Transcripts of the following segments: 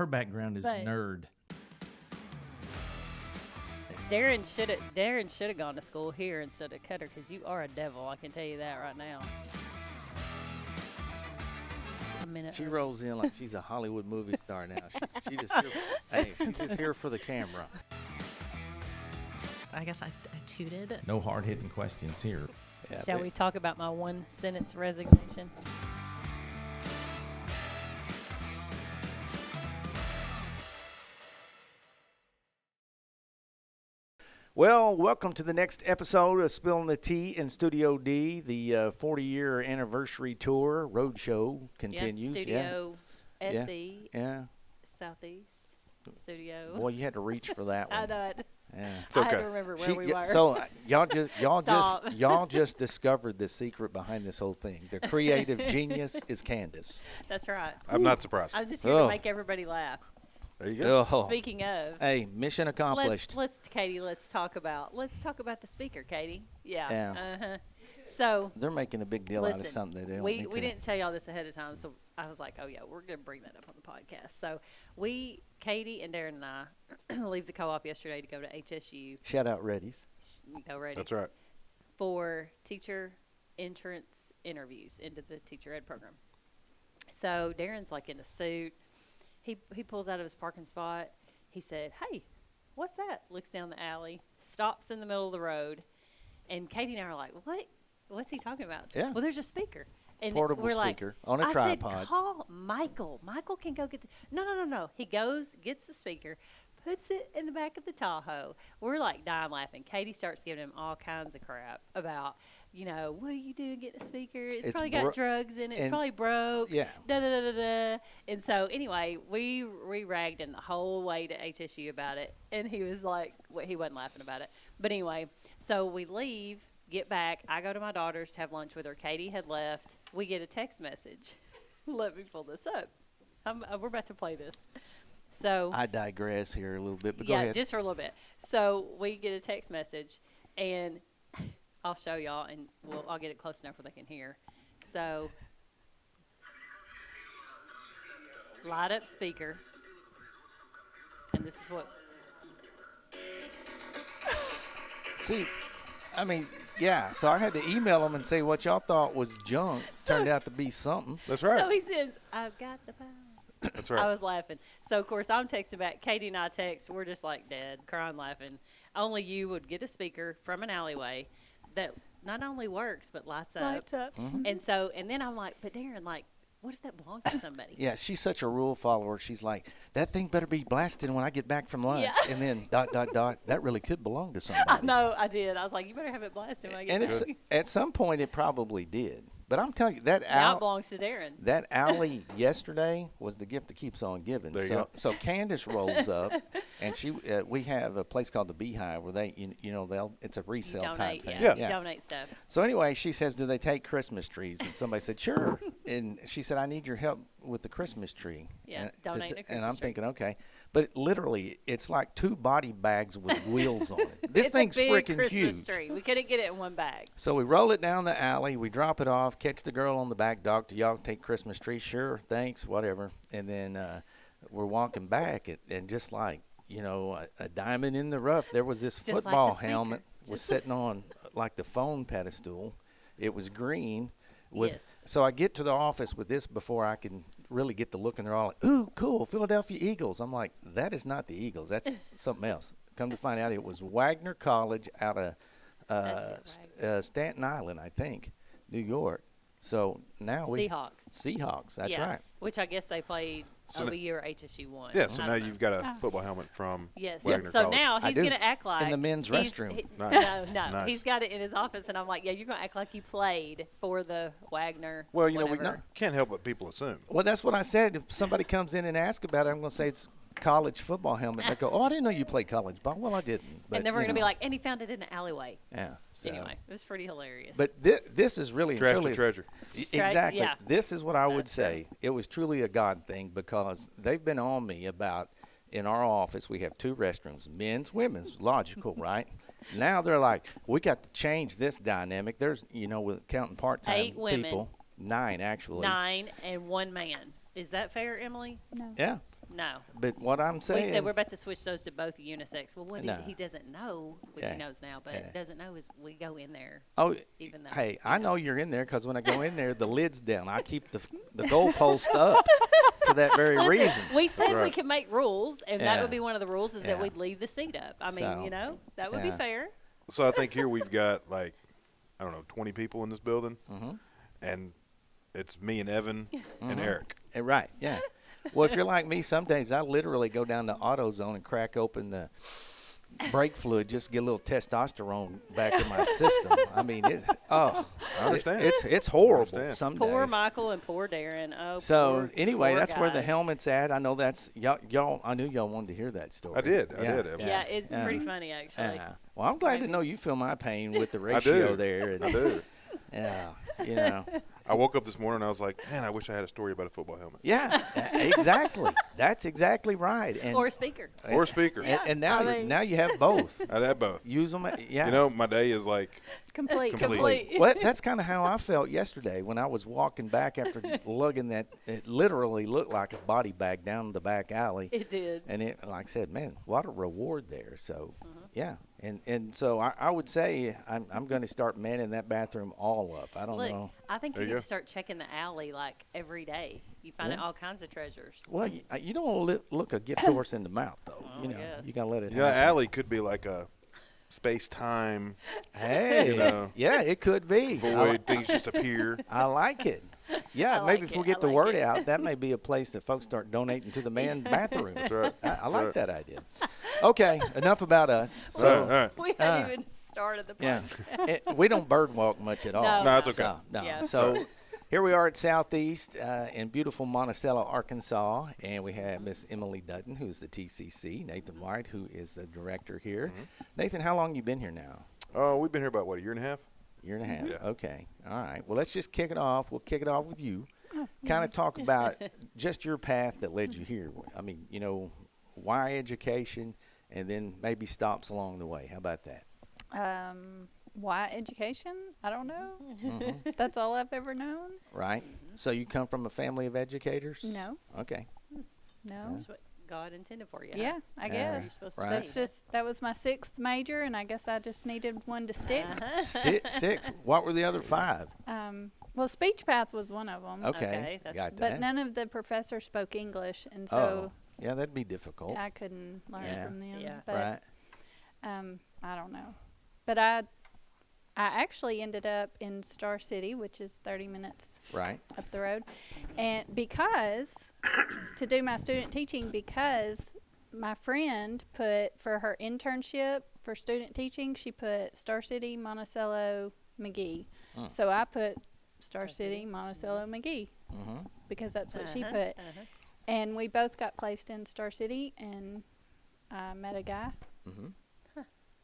Her background is nerd. Darren should have gone to school here instead of Cutter, because you are a devil. I can tell you that right now. She rolls in like she's a Hollywood movie star now. She's just here for the camera. I guess I tooted. No hard-hitting questions here. Yeah, Shall we talk about my one-sentence resignation? Well, welcome to the next episode of Spilling the Tea in Studio D. The 40-year anniversary tour roadshow continues. Studio yeah. SE. Yeah. Southeast Studio. Boy, you had to reach for that one. I know. Yeah. It's okay. I had to remember where we were. So y'all just discovered the secret behind this whole thing. The creative genius is Candace. That's right. I'm not surprised. I'm just here to make everybody laugh. There you go. Oh. Speaking of, hey, mission accomplished. Katie, let's talk about the speaker, Katie. Yeah. Yeah. So they're making a big deal out of something they don't need to. We didn't tell y'all this ahead of time, so I was like, oh yeah, we're gonna bring that up on the podcast. So Katie and Darren and I leave the co-op yesterday to go to HSU. Shout out Reddies. Go Reddies. That's right. For teacher entrance interviews into the teacher ed program. So Darren's like in a suit. He pulls out of his parking spot. He said, "Hey, what's that?" Looks down the alley, stops in the middle of the road, and Katie and I are like, "What? What's he talking about?" Yeah. Well, there's a speaker. And portable we're speaker like, on a tripod. I said, call Michael. Michael can go get the. No. He goes, gets the speaker, puts it in the back of the Tahoe. We're like dying laughing. Katie starts giving him all kinds of crap about, what are you doing getting a speaker? It's probably got drugs in it. It's probably broke. Yeah. Da. And so anyway, we ragged him the whole way to HSU about it. And he was like, he wasn't laughing about it. But anyway, so we leave. Get back. I go to my daughter's to have lunch with her. Katie had left. We get a text message. Let me pull this up. We're about to play this. So I digress here a little bit, but go yeah, ahead. just for a little bit. So we get a text message, and I'll show y'all, and I'll get it close enough where they can hear. So light up speaker, and this is what. See, I mean. Yeah, so I had to email them and say what y'all thought was junk turned out to be something. That's right. So he says, "I've got the power." That's right. I was laughing. So, of course, I'm texting back. Katie and I text. We're just like dead, crying, laughing. Only you would get a speaker from an alleyway that not only works but lights up. Lights up. Mm-hmm. And then I'm like, but Darren, what if that belongs to somebody? Yeah, she's such a rule follower. She's like, that thing better be blasted when I get back from lunch. Yeah. And then ... that really could belong to somebody. I know, I did. I was like, you better have it blasted when I get back. And at some point it probably did. But I'm telling you, now it belongs to Darren. That alley yesterday was the gift that keeps on giving. There you go. So Candace rolls up, and we have a place called the Beehive where they, it's a resale type thing. Yeah. Donate stuff. So anyway, she says, do they take Christmas trees? And somebody said, sure. And she said, I need your help with the Christmas tree. Yeah, donate a Christmas tree. And I'm thinking, okay. But literally, it's like 2 body bags with wheels on it. This thing's freaking huge. It's a big Christmas tree. We couldn't get it in one bag. So we roll it down the alley. We drop it off, catch the girl on the back dock. Do y'all take Christmas tree? Sure, thanks, whatever. And then we're walking back, and just like, a diamond in the rough, there was this just football like helmet was sitting on like the phone pedestal. It was green. So I get to the office with this before I can really get the look, and they're all like, ooh, cool, Philadelphia Eagles. I'm like, that is not the Eagles. That's something else. Come to find out, it was Wagner College out of Staten Island, I think, New York. So now Seahawks, that's right. Which I guess they played the year HSU won. Yeah, so now you've got a football helmet from Wagner so College. now he's going to act like. In the men's restroom. Nice. No. Nice. He's got it in his office, and I'm like, yeah, you're going to act like you played for the Wagner. Well, we whatever. can't help what people assume. Well, that's what I said. If somebody comes in and asks about it, I'm going to say it's college football helmet. They go, oh, I didn't know you played college ball. Well, I didn't. But, and then we're going to be like, and he found it in the alleyway. Yeah. So. Anyway, it was pretty hilarious. But this is really Trash to treasure. Exactly. Yeah. This is what I would say. It was truly a God thing, because they've been on me about, in our office, we have 2 restrooms, men's, women's, logical, right? Now they're like, we got to change this dynamic. There's, with counting part-time 8 women. people, 9 actually. 9 and 1 man. Is that fair, Emily? No. Yeah. No. But what I'm saying, We said we're about to switch those to both unisex. Well, what No. he doesn't know, which Yeah. he knows now, but Yeah. doesn't know is we go in there. oh, Even though, hey, you I know you're in there because when I go in there, the lid's down. I keep the goalpost up for that very Listen, reason. we said we Right. could make rules, and Yeah. that would be one of the rules is Yeah. that we'd leave the seat up. I mean, So, that would be yeah. fair. So I think here we've got like, I don't know, 20 people in this building, and it's me and Evan and Eric. Right, yeah. Well, if you're like me, some days I literally go down to AutoZone and crack open the brake fluid just to get a little testosterone back in my system. I mean, I understand. It's horrible understand. some Poor days. Michael and poor Darren. Oh, So anyway, poor that's where the guys. helmet's at. I know that's y'all. I knew y'all wanted to hear that story. I did. Evan. Yeah, it's pretty funny actually. Well, I'm glad to Maybe. know you feel my pain with the ratio do. there. And, I do. Yeah, you know. I woke up this morning and I was like, man, I wish I had a story about a football helmet. Yeah, exactly. That's exactly right. And Or a speaker. Or a speaker. and now I mean- now you have both. I'd have both. Use them. Yeah. You know, my day is like Complete. complete. Well, that's kind of how I felt yesterday when I was walking back after lugging that. It literally looked like a body bag down the back alley. It did. And it, like I said, man, what a reward there. So, yeah. And so I would say I'm going to start manning that bathroom all up. I don't Look, know. I think There you you need go. to start checking the alley like every day. You find Yeah. all kinds of treasures. Well, you don't want to look a gift horse in the mouth, though. You know, yes. you got to let it You know, happen. alley could be like a space-time Hey, you know, yeah, it could be. void. Things just appear. I like it. Yeah, I maybe like if we it. get I the like word it. out, that may be a place that folks start donating to the man bathroom. That's right. I like right. that idea. Okay, enough about us. All So, right, all right. We haven't even started the yeah, podcast. we don't bird walk much at all. No, No, it's okay. So, no. Yeah. So here we are at Southeast in beautiful Monticello, Arkansas, and we have Miss Emilee Dutton, who's the TCC, Nathan White, who is the director here. Nathan, how long you been here now? Oh, we've been here about, what, a year and a half? Year and a half. Yeah. Okay. All right. Well, let's just kick it off. We'll kick it off with you. Kind of talk about just your path that led you here. I mean, you know, why education, and then maybe stops along the way. How about that? Why education? I don't know. Mm-hmm. That's all I've ever known. Right. So you come from a family of educators? No. Okay. No. That's what God intended for you. huh? Yeah, I Yeah. You're guess. supposed Right. to That's be. just that was my 6th major, and I guess I just needed one to stick. Six. What were the other five? Well, speech path was one of them, Okay. Okay, that's- Got but that. none of the professors spoke English, and Oh, so yeah, that'd be difficult. I couldn't learn Yeah. from them. Yeah. But Right. I don't know. But I actually ended up in Star City, which is 30 minutes Right. up the road, and because to do my student teaching, because my friend put for her internship for student teaching, she put Star City, Monticello, McGee. So I put Star City, Monticello, McGee Mm-hmm. because that's what she Uh-huh, put. uh-huh. And we both got placed in Star City, and I met a guy. Mm-hmm.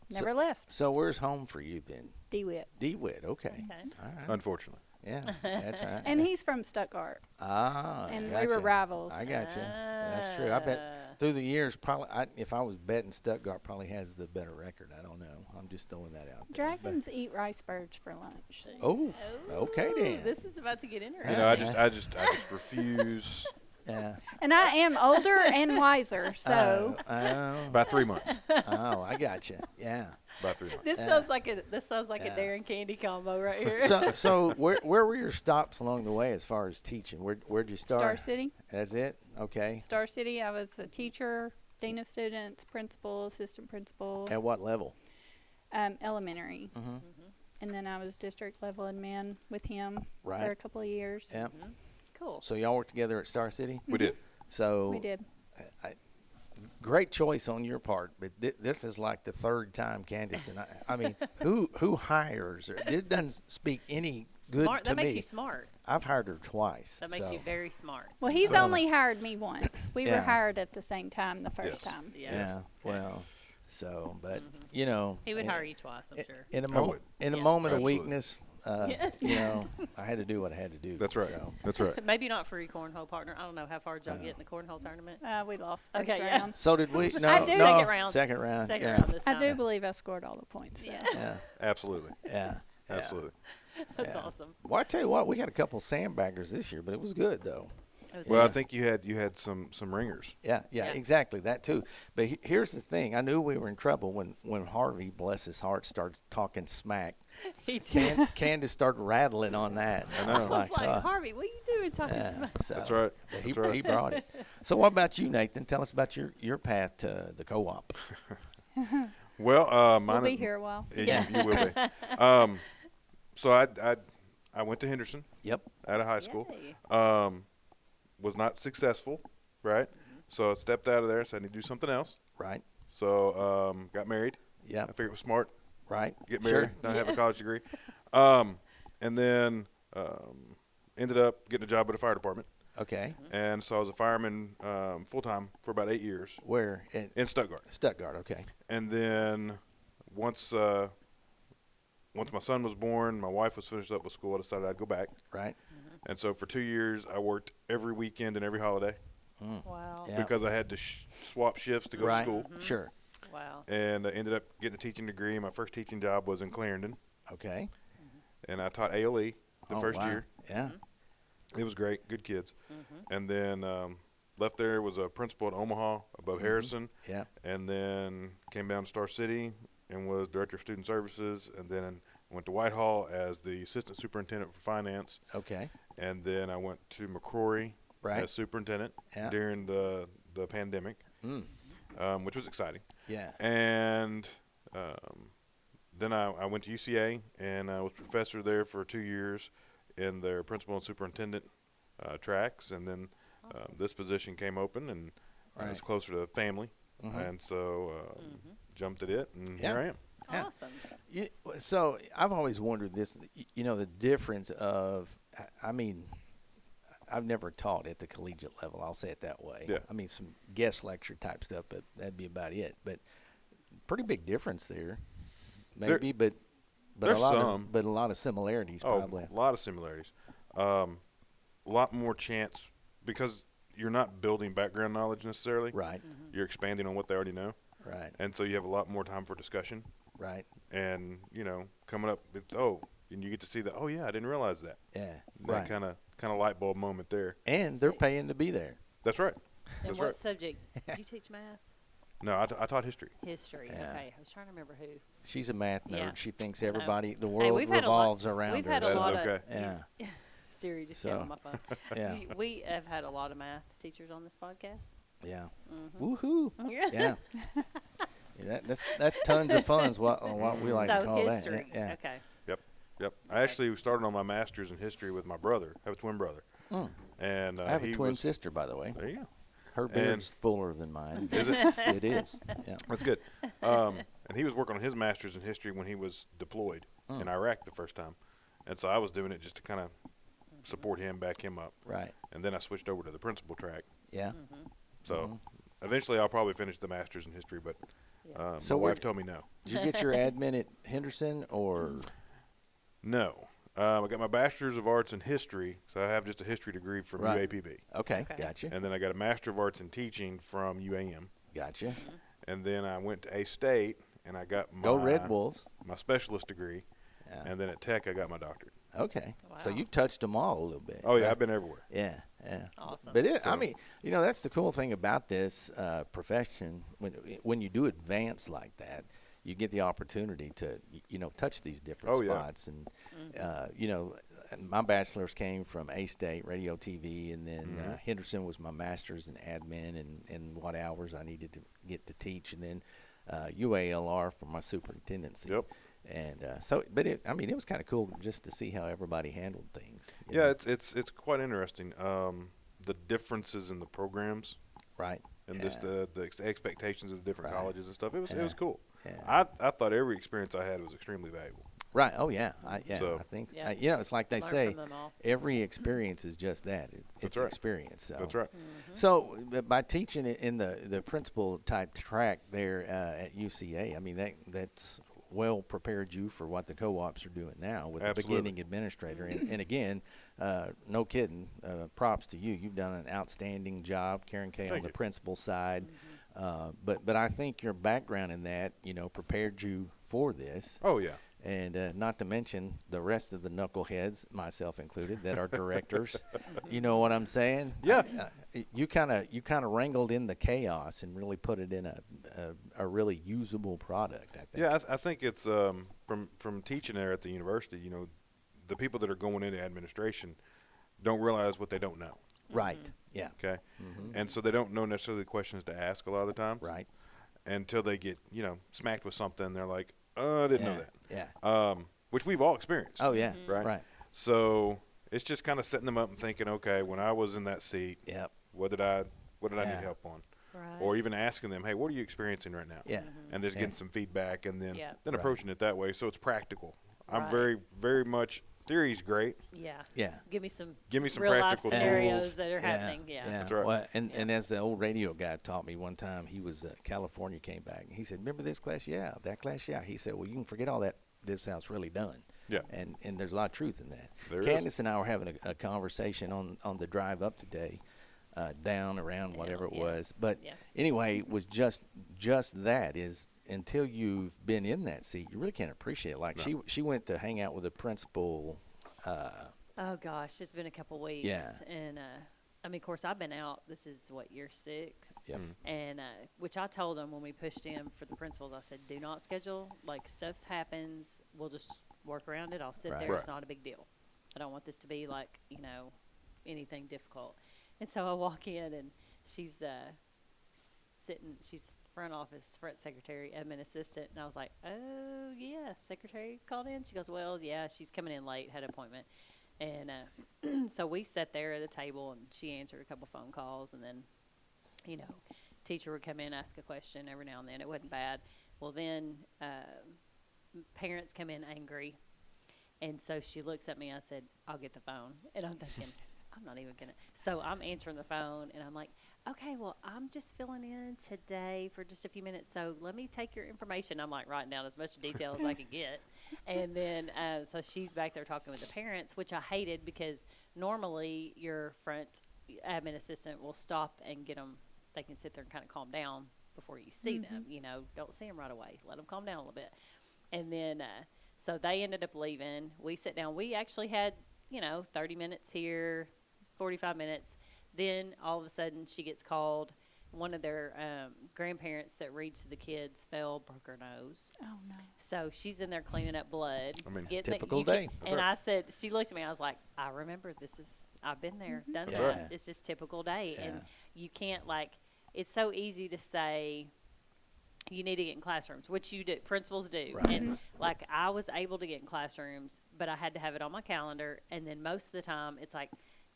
Never left. So where's home for you then? DeWitt. DeWitt. Okay. Okay. All right. Unfortunately. Yeah, that's right. And he's from Stuttgart. Ah, And we gotcha. were rivals. I got you. That's true. I bet through the years, probably, if I was betting, Stuttgart probably has the better record. I don't know. I'm just throwing that out there. Dragons eat rice birds for lunch. Oh, okay then. This is about to get interesting. You know, I just refuse Yeah. And I am older and wiser, so by 3 months. Oh, I got you. Yeah. By 3 months. This sounds like a Yeah. Darren Candy combo right here. So where were your stops along the way as far as teaching? Where'd you start? Star City. That's it. Okay. Star City, I was a teacher, dean of students, principal, assistant principal, At what level? elementary. Mm-hmm. And then I was district level admin with him for a Right. couple of years. Yep. Cool. So y'all worked together at Star City. We did. So We did. great choice on your part, but this is like the third time Candace and I mean, who hires her? It doesn't speak any good Smart. to That makes me. you smart. I've hired her twice. That makes so, you very smart. Well, he's So- only hired me once. We Yeah. were hired at the same time the first Yes. time. Yeah. Well, so but you know, He would in- hire you twice, I'm sure. in a I mo- would. in a Yes. moment of Absolutely. weakness, you know, I had to do what I had to do. That's right. So. That's right. Maybe not for your cornhole partner. I don't know how far did y'all get in the cornhole tournament. We lost first Okay, yeah. round. So did we? No, I do- no, Second round. Second round. Second yeah. round this I time. do believe I scored all the points. Yeah. Yeah. Absolutely. Yeah. Absolutely. That's Yeah. awesome. Well, I tell you what, we had a couple sandbaggers this year, but it was good though. It was Well, I good. think you had some ringers. Yeah, Yeah. exactly, that too. But here's the thing: I knew we were in trouble when Harvey, bless his heart, started talking smack. He did. Candace started rattling on that. I know. I was like, Harvey, what are you doing talking yeah, smack? so That's right. He, That's right. he brought it. So what about you, Nathan? Tell us about your path to the co-op. Well, We'll mine be here a while. Yeah, you will be. So I went to Henderson Yep. out of high school. Yay. Was not successful, right? So I stepped out of there. So I need to do something else. Right. So got married. Yeah. I figured it was smart. Right. Get married, Sure. not have a college degree. And then ended up getting a job at a fire department. Okay. And so I was a fireman full time for about 8 years Where in Stuttgart. Stuttgart. Okay. And then once my son was born, my wife was finished up with school, I decided I'd go back. Right. And so for 2 years, I worked every weekend and every holiday Wow. Yeah. because I had to swap shifts to go right. to school. Sure. Wow. And I ended up getting a teaching degree. My first teaching job was in Clarendon, Okay. and I taught ALE the Oh, first wow. year. Yeah. It was great, good kids. And then left there, was a principal at Omaha above Harrison, Yeah. and then came down to Star City and was director of student services, and then went to Whitehall as the assistant superintendent for finance, Okay. and then I went to McCrory Right. as superintendent Yeah. during the pandemic, Mm. which was exciting. Yeah. And then I went to UCA, and I was professor there for 2 years in their principal and superintendent tracks, and then this position came open, and I was Right. closer to family, Mhm. and so jumped at it, and Yeah. here I am. Yeah. Awesome. So I've always wondered this, the difference of, I mean, I've never taught at the collegiate level. I'll say it that way. Yeah. I mean, some guest lecture type stuff, but that'd be about it. But pretty big difference there, maybe. But there's a lot some. of similarities probably. A lot of similarities. A lot more chance because you're not building background knowledge necessarily. Right. You're expanding on what they already know, Right. and so you have a lot more time for discussion. Right. And coming up with and you get to see that. Oh yeah, I didn't realize that. Yeah. That Right. kind of light bulb moment there. And they're paying to be there. That's right. And That's what right. subject? Did you teach math? No, I taught history. History. Yeah. Okay. I was trying to remember who. She's a math nerd. Yeah. She thinks I know. everybody, the Hey, world we've had a lot- revolves around we've her. had a That is lot okay. of Yeah. Siri just So, came on my phone. yeah. We have had a lot of math teachers on this podcast. Yeah. Mm-hmm. Woohoo. Yeah. Yeah, that's tons of fun's what we like to So call history. that. Yeah. Okay. Yep. I actually started on my master's in history with my brother. I have a twin brother. Mm. And I have a he twin was, sister, by the way. There you go. Her beard's fuller than mine. Is it? It is. Yeah. That's good. And he was working on his master's in history when he was deployed in Iraq the first time. And so I was doing it just to kind of support him, back him up. Right. And then I switched over to the principal track. Yeah. So eventually I'll probably finish the master's in history, but So my where- wife told me no. Did you get your admin at Henderson or? No. I got my bachelor's of arts in history, so I have just a history degree from Right. UAPB. Okay. Okay. Gotcha. And then I got a master of arts in teaching from UAM. Gotcha. And then I went to A-State, and I got Go Red Wolves. my specialist degree. Yeah. And then at Tech, I got my doctorate. Okay. So Wow. you've touched them all a little bit. Oh, yeah, right? I've been everywhere. Yeah. Yeah. Awesome. But I So- mean, that's the cool thing about this profession. When you do advance like that, you get the opportunity to, touch these different Oh, yeah. spots. And, and my bachelor's came from A-State, radio, TV, and then Henderson was my master's in admin and what hours I needed to get to teach. And then UALR for my superintendency. Yep. And it was kind of cool just to see how everybody handled things. you Yeah, know? it's quite interesting. The differences in the programs right. and Yeah. just the expectations of the different Right. colleges and stuff. It Yeah. was cool. Yeah. I thought every experience I had was extremely valuable. Right. Oh, yeah. I So- think, Yeah. it's like they Learn say, from them all. every experience is just that. It's right. experience. So. That's right. So by teaching it in the principal type track there at UCA, I mean, that's well prepared you for what the co-ops are doing now with Absolutely. the beginning administrator. And again, no kidding, props to you. You've done an outstanding job, Karen Kay, on Thank the you. principal side. But I think your background in that, prepared you for this. Oh, yeah. And not to mention the rest of the knuckleheads, myself included, that are directors. You know what I'm saying? Yeah. You kind of wrangled in the chaos and really put it in a really usable product, I think. Yeah, I think it's from teaching there at the university, you know, the people that are going into administration don't realize what they don't know. Right. Yeah. Okay. And so they don't know necessarily the questions to ask a lot of the times. Right. Until they get, you know, smacked with something. They're like, oh, I didn't know that. Yeah. Which we've all experienced. Oh, yeah. Right. Right. So it's just kind of setting them up and thinking, okay, when I was in that seat, Yep. what did I Yeah. need help on? Right. Or even asking them, hey, what are you experiencing right now? Yeah. And there's Yeah. getting some feedback, and then Yeah. Right. approaching it that way, so it's practical. I'm Right. very, very much theory's great. Yeah. Yeah. Give me some Practical real-life scenarios tools. that are happening. Yeah. That's right. Well, and as the old radio guy taught me one time, he was California, came back. He said, remember this class? Yeah. That class? Yeah. He said, well, you can forget all that. This is how it's really done. Yeah. And there's a lot of truth in that. There is. Candace and I were having a conversation on the drive up today, down, around, whatever it yeah. was. But Yeah. anyway, it was just that is until you've been in that seat, you really can't appreciate it. Like she went to hang out with the principal. Oh gosh, it's been a couple weeks. Yeah. And I mean, of course, I've been out. This is what, year 6. Yep. And which I told them when we pushed in for the principals. I said, do not schedule. Like, stuff happens. We'll just work around it. I'll sit Right. there. It's Right. not a big deal. I don't want this to be like, you know, anything difficult. And so I walk in and she's sitting. She's front office, front secretary, admin assistant. And I was like, oh yeah, secretary called in. She goes, well, yeah, she's coming in late. Had an appointment. And so we sat there at the table, and she answered a couple phone calls, and then, you know, teacher would come in, ask a question every now and then. It wasn't bad. Well, then parents come in angry, and so she looks at me. I said, I'll get the phone. And I'm thinking, I'm not even going to. So I'm answering the phone, and I'm like, okay, well, I'm just filling in today for just a few minutes, so let me take your information. I'm like writing down as much detail as I could get. And then so she's back there talking with the parents, which I hated because normally your front admin assistant will stop and get them. They can sit there and kind of calm down before you see them. You know, don't see them right away. Let them calm down a little bit. And then so they ended up leaving. We sat down. We actually had, 30 minutes here, 45 minutes. Then all of a sudden she gets called. One of their grandparents that reads to the kids broke her nose. Oh, no. So she's in there cleaning up blood. I mean, typical day. And I said, she looked at me, I was like, I remember I've been there, done That's that. right. It's just typical day. Yeah. And you can't it's so easy to say you need to get in classrooms, which you do, principals do. Right. And I was able to get in classrooms, but I had to have it on my calendar. And then most of the time it's like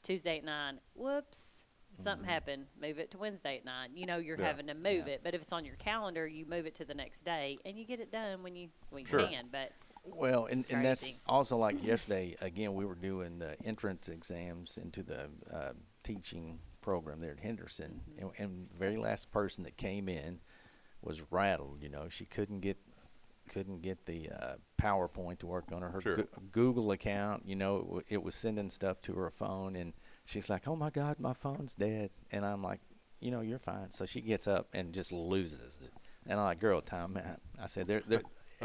Tuesday at 9, whoops. Something happened, move it to Wednesday at 9. You're Yeah. having to move Yeah. it. But if it's on your calendar, you move it to the next day, and you get it done when you Sure. can. But Well, It's and that's crazy. also like yesterday, again, we were doing the entrance exams into the teaching program there at Henderson. And the very last person that came in was rattled, She couldn't get the PowerPoint to work on her Sure. Google account. It was sending stuff to her phone, and she's like, "Oh my God, my phone's dead." And I'm like, "You're fine." So she gets up and just loses it. And I'm like, "Girl, time out." I said,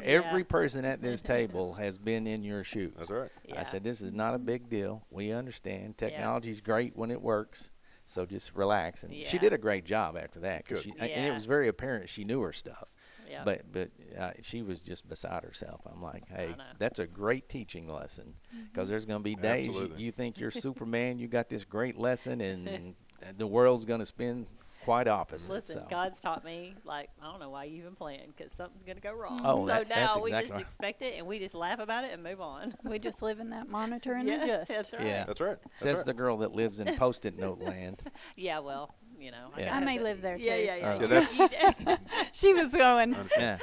Every person at this table has been in your shoes. That's right. yeah. I said, this is not a big deal. We understand. Technology's great when it works. So just relax. And she Yeah. did a great job after that. Good. And it Yeah. was very apparent she knew her stuff. Yeah. But she was just beside herself. I'm like, hey, know. that's a great teaching lesson. Because there's going to be days Absolutely. you think you're Superman, you got this great lesson, and the world's going to spin quite opposite. Listen, so. God's taught me, I don't know why you even plan, because something's going to go wrong. Oh, so that's now we exactly just right. expect it, and we just laugh about it and move on. We just live in that monitor and Yeah, adjust. that's right. Yeah. That's right. That's Says right. the girl that lives in Post-it note land. Yeah, well, Yeah. I may live there, Yeah, too. yeah, yeah. Oh. Yeah, that's She was going, Yeah.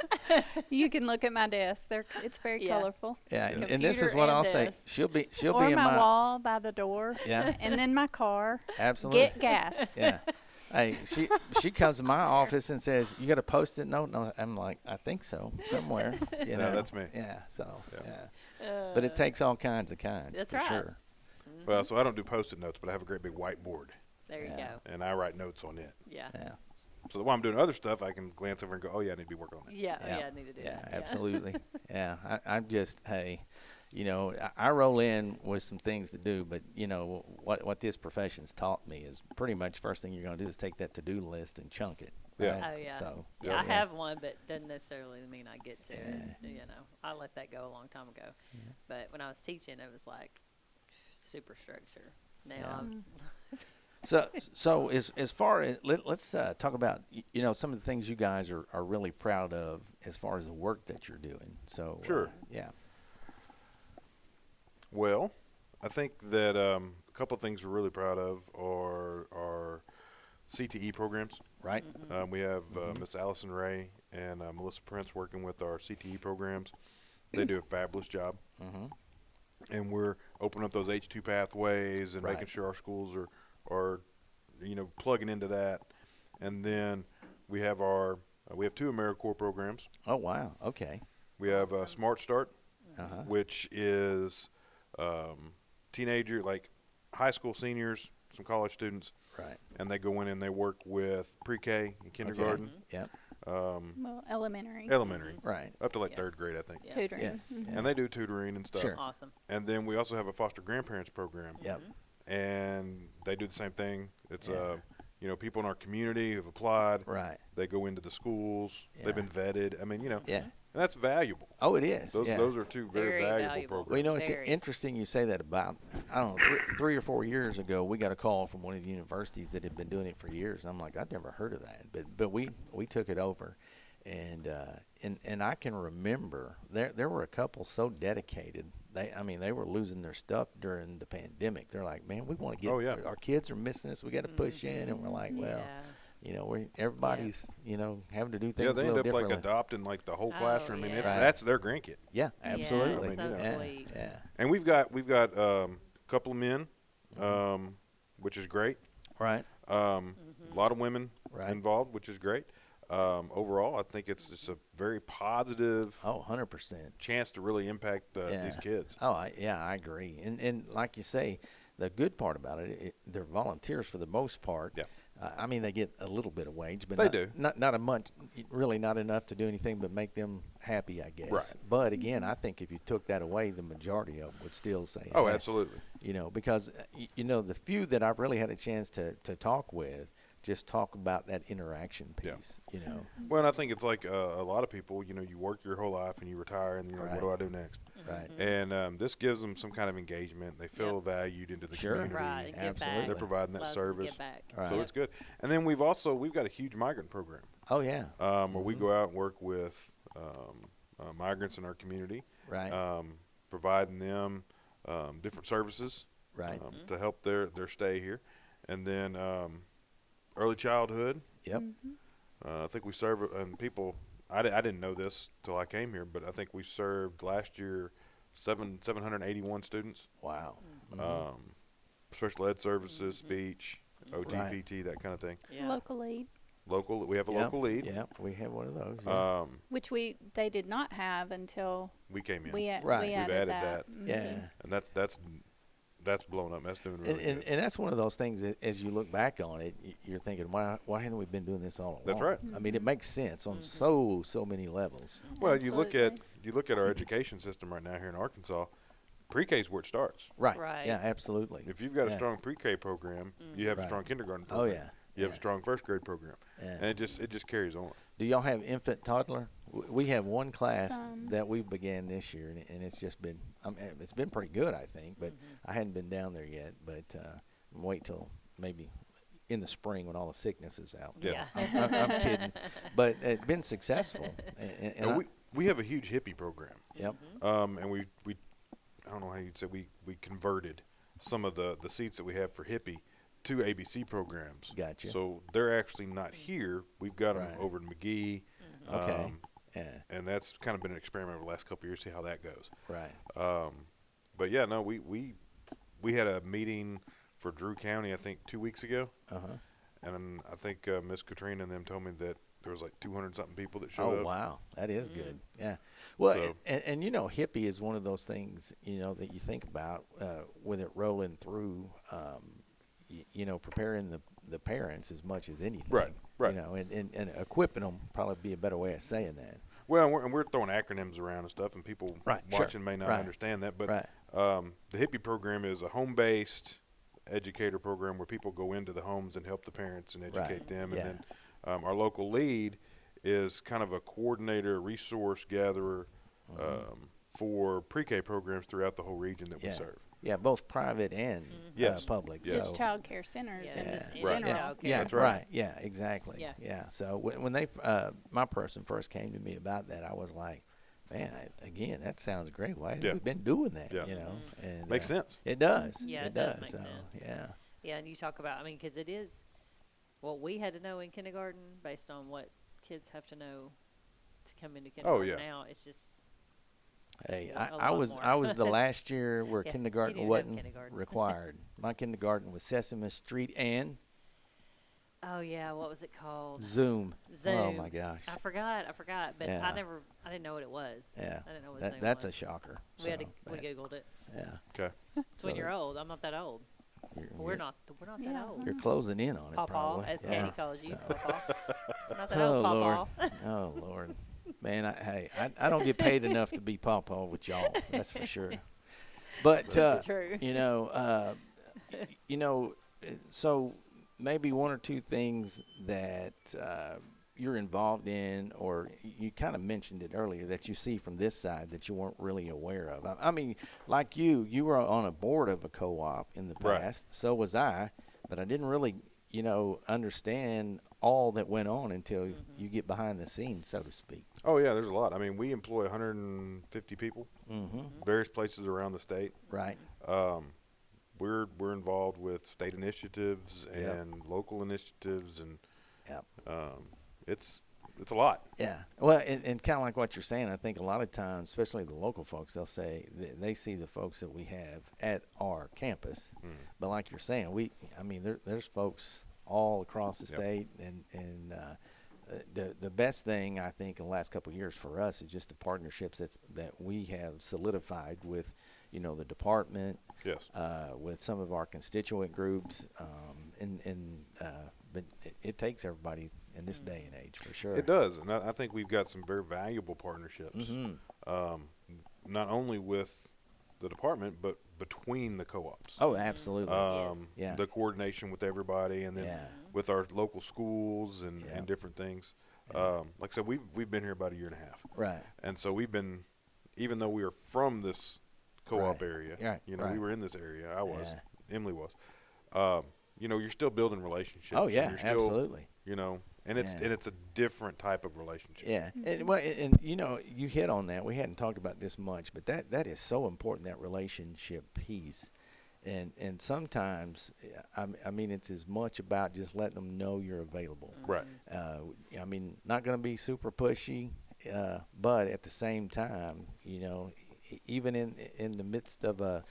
you can look at my desk. It's very Yeah. colorful. Yeah, and this is Computer what and I'll say. desk. She'll be Or in my my wall by the door. Yeah, And then my car. absolutely. Get gas. Yeah. Hey, she comes to my office and says, "You got a Post-it note?" No, I'm like, "I think so, somewhere." No, that's me. Yeah. So Yeah. yeah. But it takes all kinds of kinds That's for right. sure. Well, so I don't do Post-it notes, but I have a great big whiteboard. There you Yeah. go. and I write notes on it. Yeah. Yeah. So that while I'm doing other stuff, I can glance over and go, oh yeah, I need to be working on that. Yeah. Yeah. Yeah. I need to do Yeah, that. absolutely. Yeah, I'm just, hey, you know, I roll in with some things to do, but you know what this profession's taught me is pretty much first thing you're going to do is take that to-do list and chunk it. Yeah. right? Oh yeah. So Yeah, Yeah. I have one, but doesn't necessarily mean I get to it. You know, I let that go a long time ago. But when I was teaching, it was like super structure. Now Yeah. I'm So as far as let's talk about you know some of the things you guys are really proud of as far as the work that you're doing. So Sure. yeah. Well, I think that a couple of things we're really proud of are our CTE programs. Right. We have Miss Allison Ray and Melissa Prince working with our CTE programs. They do a fabulous job. And we're opening up those H2 pathways and making Right. sure our schools are you know, plugging into that. And then we have we have 2 AmeriCorps programs. Oh wow. Okay. We have Awesome. Smart Start, Uh-huh. which is teenager, like high school seniors, some college students, Right. and they go in and they work with pre-K and kindergarten, Yep. Well, elementary elementary, Right. up to like Yeah. 3rd grade, I think. Yeah. tutoring. Yeah. Mhm. And they do tutoring and stuff. Sure. awesome. And then we also have a foster grandparents program, Yep. and they do the same thing. It's Yeah. you know, people in our community who've applied. Right. They go into the schools. Yeah. They've been vetted. I mean, you know, Yeah. and that's valuable. Oh, it is. Those yeah. those are 2 very, Very valuable valuable. programs. Well, you know, it's Very. interesting you say that about, I don't know, 3 or 4 years ago, we got a call from one of the universities that had been doing it for years. And I'm like, I've never heard of that. But we took it over. And I can remember there were a couple so dedicated. They were losing their stuff during the pandemic. They're like, man, we want to get, Oh, yeah. our kids are missing us. We got to push in. And we're like, well, Yeah. you know, everybody's, you know, having to do things Yeah, a they little end up like differently. adopting like the whole Oh, classroom, and yeah. it's, Right. that's their grandkid. Yeah, absolutely. I mean, you know. so yeah, sweet. yeah. And we've got a couple of men, which is great. Right. A lot of women Right. involved, which is great. Overall, I think it's a very positive Oh, 100%. chance to really impact Yeah. these kids. Oh, I agree. And like you say, the good part about it, they're volunteers for the most part. Yeah. I mean, they get a little bit of wage, but They not, do. not a much, really not enough to do anything but make them happy, I guess. Right. But again, I think if you took that away, the majority of them would still say, Oh, "Hey," absolutely. You know, because you know the few that I've really had a chance to talk with just talk about that interaction Yeah. piece. You know. Well, and I think it's like a lot of people, you know, you work your whole life and you retire and you're like, Right. what do I do next? Right. And this gives them some kind of engagement. They feel valued into the Sure. community. Right. and Give Absolutely. back. They're providing that Allows them to service. give back. Right. So it's good. And then we've got a huge migrant program Oh yeah. where we go out and work with migrants in our community, Right. providing them different services Right. to help their stay here. And then early childhood. Yep. I think we serve and people. I didn't know this till I came here, but I think we served last year 781 students. Wow. Special ed services, speech, OT, Right. PT, that kind of thing. Yeah. Local lead, Local, we have a Yep. local lead. Yep. We have one of those. Yeah. which they did not have until We came in, we Right. we We've added, added that. Mhm. Yeah. and that's blown up. That's doing really And, good. and that's one of those things that as you look back on it, you're thinking, why hadn't we been doing this all along? That's right. I mean, it makes sense on so many levels. Well, you look at Absolutely. our education system right now here in Arkansas. Pre-K is where it starts. Right. Right. Yeah, absolutely. If you've got a Yeah. strong pre-K program, you have a Right. strong kindergarten Oh, program. yeah. You have Yeah. a strong first grade program, Yeah. and it just carries on. Do y'all have infant toddler? We have one class Some. that we began this year, and it's just been it's been pretty good, I think. But I hadn't been down there yet. But wait till maybe in the spring when all the sickness is out. Yeah. I'm kidding, but it's been successful. And And we have a huge hippie program. yep. And we I don't know how you'd say we converted some of the seats that we have for hippie to ABC programs. Gotcha. So they're actually not here. We've got them Right. over in McGee. Okay. Yeah. And that's kind of been an experiment over the last couple of years, see how that goes. Right. But yeah, no, we had a meeting for Drew County, I think 2 weeks ago. And I think Miss Katrina and them told me that there was like 200 something people that showed Oh up. wow, that is good. Yeah. Well, So- and you know, hippie is one of those things that you think about with it rolling through. you know, preparing the parents as much as anything. Right. You know, and equipping them probably be a better way of saying that. Well, and we're throwing acronyms around and stuff, and people Right, sure. watching may not Right. understand that. But Right. The Hippie program is a home-based educator program where people go into the homes and help the parents and educate Right. them. Yeah. And then our local lead is kind of a coordinator, resource gatherer for pre-K programs throughout the whole region that we Yeah. serve. Yeah, both private and Yes. public. Yes. Just So, child care centers Yeah, in, just in Right. general. Child care. yeah, That's right. Yeah, exactly. Yeah. Yeah. So when they, my person first came to me about that, I was like, man, again, that sounds great. Why haven't Yeah. we been doing that? Yeah. You know, and Makes sense. It does. Yeah, it it does does. make So, sense. yeah. Yeah, and you talk about, I mean, because it is what we had to know in kindergarten based on what kids have to know to come into kindergarten yeah. now. It's just, Hey, A I lot was more. I was the last year where Yeah, kindergarten you didn't have wasn't kindergarten. required. My kindergarten was Sesame Street and oh yeah, what was it called? Zoom. Zoom. Oh my gosh. I forgot, but Yeah. I didn't know what it was. Yeah. I didn't know what Zoom That's a was. shocker. We had to, So, we Googled it. yeah. Okay. It's when So you're old. I'm not that old. you're- We're not that Yeah. old. You're closing in on it, Pawpaw, probably. as Yeah. Katie calls you, So- Pawpaw. Not that Oh old, Lord. Pawpaw. Oh Lord. Man, I don't get paid enough to be Pawpaw with y'all. That's for sure. But That's true. you know, so maybe one or two things that you're involved in, or you kind of mentioned it earlier, that you see from this side that you weren't really aware of. I mean, like you were on a board of a co-op in the Right. past. So was I, but I didn't really, you know, understand all that went on until you get behind the scenes, so to speak. Oh yeah, there's a lot. I mean, we employ 150 people, various places around the state. Right. We're involved with state initiatives Yep. and local initiatives, and Yep. it's a lot. Yeah. Well, and kind of like what you're saying, I think a lot of times, especially the local folks, they'll say they see the folks that we have at our campus. But like you're saying, there's folks all across the Yep. state, and the best thing I think in the last couple of years for us is just the partnerships that we have solidified with, you know, the department, Yes. with some of our constituent groups, but it takes everybody in this day and age for sure. It does, and I think we've got some very valuable partnerships, Mm-hmm. not only with the department but between the co-ops. Oh, absolutely. Yes. Yeah. The coordination with everybody, and then Yeah. with our local schools and, Yeah. and different things. Yeah. Like I said, we've been here about a year and a half, Right. and so we've been, even though we are from this co-op Right. area, Right, you know, right. we were in this area. I was, Yeah. Emily was. You know, you're still building relationships. Oh and yeah, you're still, absolutely. You know, and it's Yeah. a different type of relationship. Yeah, and you know, you hit on that. We hadn't talked about this much, but that is so important, that relationship piece. And sometimes, I mean, it's as much about just letting them know you're available. Right. I mean, not going to be super pushy, but at the same time, you know, even in the midst of a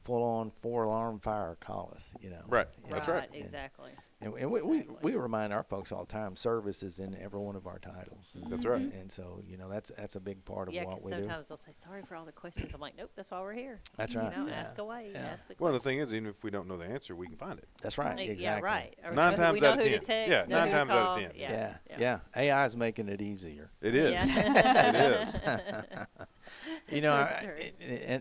full-on 4-alarm fire, call us. You know. Right. Yeah. That's right. Exactly. And we remind our folks all the time, service is in every one of our titles. That's right. And so, you know, that's a big part of Yeah, what because we do. sometimes they'll say, sorry for all the questions. I'm like, nope, that's why we're here. That's You right. know, Yeah. ask away. Yeah. Ask the Well, the question. thing is, even if we don't know the answer, we can find it. That's right. Exactly. Yeah, right. Or Nine we times know out of who to 10. text, Yeah, know 9 who to times out of call. 10. Yeah. AI is making it easier. It is. Yeah. It is. You know, That's true.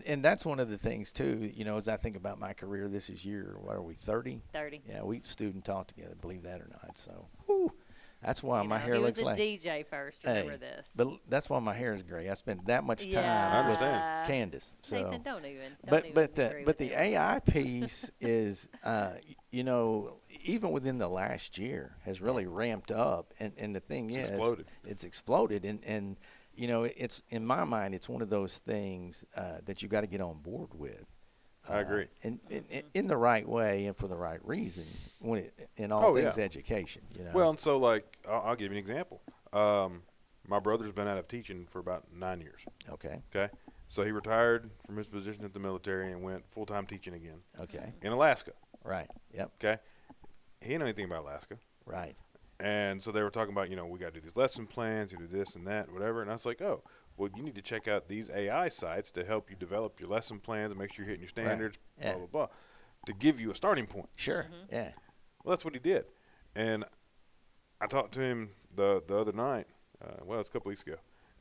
and that's one of the things too. You know, as I think about my career, this is year, what are we, 30? 30. Yeah, we student taught together, believe that or not. So, whew, that's why You my know, hair he looks was a like. DJ first. Remember Hey, this. but that's why my hair is gray. I spent that much time Yeah. I with understand. Candace. So, Nathan, don't even. but agree the with him. AI piece is, you know, even within the last year has really ramped up, and the thing It's is, exploded. it's exploded, and you know, it's, in my mind, it's one of those things that you got to get on board with. I agree. And in the right way and for the right reason, in all Oh, things yeah. education. You know. Well, and so, like, I'll give you an example. My brother's been out of teaching for about 9 years. Okay. Okay. So he retired from his position at the military and went full-time teaching again Okay. in Alaska. Right. Yep. Okay. He didn't know anything about Alaska. Right. And so they were talking about, you know, we got to do these lesson plans, you do this and that, whatever. And I was like, oh, well, you need to check out these AI sites to help you develop your lesson plans and make sure you're hitting your standards, Yeah. blah, blah, blah. to give you a starting point. Sure. Yeah. Well, that's what he did. And I talked to him the other night. Well, it's a couple weeks ago.